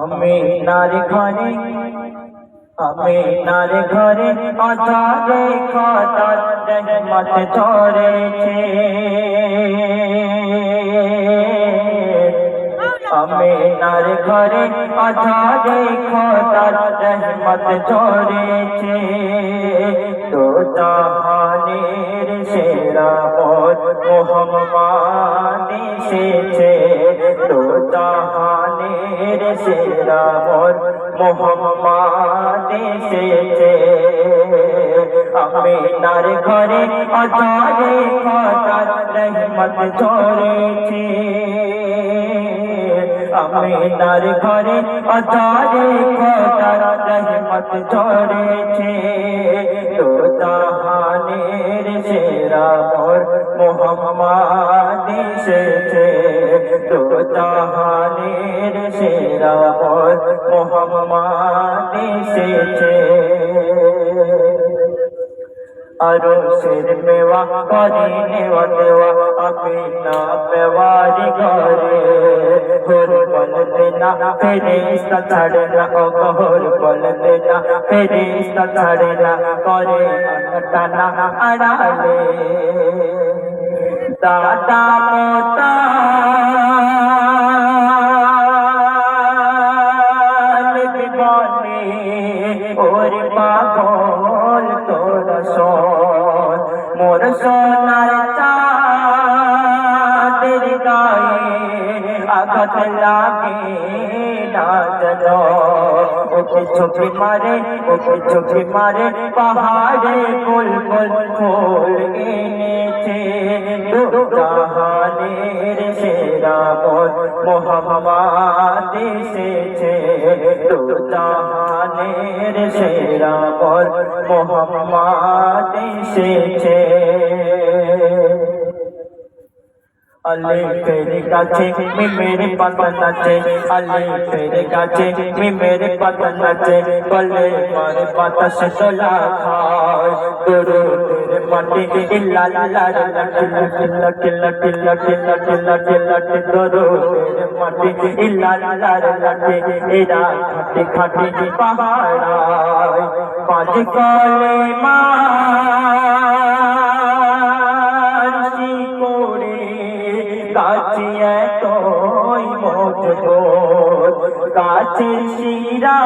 আমিনার ঘরে আমিনার ঘরে আজারে খোদার রহমত ঝরেছে। আমিনার ঘরে আজারে খোদার রহমত ঝরেছে। তো জাহানের সেরা মোর মুহাম্মদ এসেছে। তো জাহানের সেরা মোর মুহাম্মদ এসেছে। আমিনার ঘরে আজারে খোদার রহমত ঝরেছে। আমিনার ঘরে আজারে খোদার রহমত ঝরেছে। তো জাহানের সেরা মোর মুহাম্মদ এসেছে। তো জাহানের সেরা মোর মুহাম্মদ এসেছে। আরশের মেওয়া করে নেওয়া দেওয়া আমিনা পেওয়ারি ঘরে। হোর বল দেনা ফেরেশতা ছাড়ে না, ও হোর বল দেনা ফেরেশতা ছাড়ে না, করে টানা আড়ালে। দাদা মোতা বিবনে ওর পাগল তোর শোন। মোর সোনার চাঁদের গায়ে আঘাত লাগে না যেন। ওকে চোখে মারে, ওকে চোখে মারে, পাহাড়ে বুলবুল ফুল এনেছে। দু জাহানের সেরা মোর মুহাম্মদ এসেছে। দু জাহানের সেরা মোর মুহাম্মদ এসেছে। আলিফের কাছে মিমের পাতা নাচে, আলিফের কাছে মিমের পাতা নাচে, কলেমার বাতাস দোলা খায়। দুরুদের মাটি ইল্লাল্লাহর লাঠি লাঠি লাঠি লাঠি লাঠি লাঠি লাঠি লাঠি। দুরুদের মাটি ইল্লাল্লাহর লাঠি, এরা খাটি খাটি পাহাড়ায়। পাঁচ কলেমা কাছে তোই মজবুত, কাছে শিরা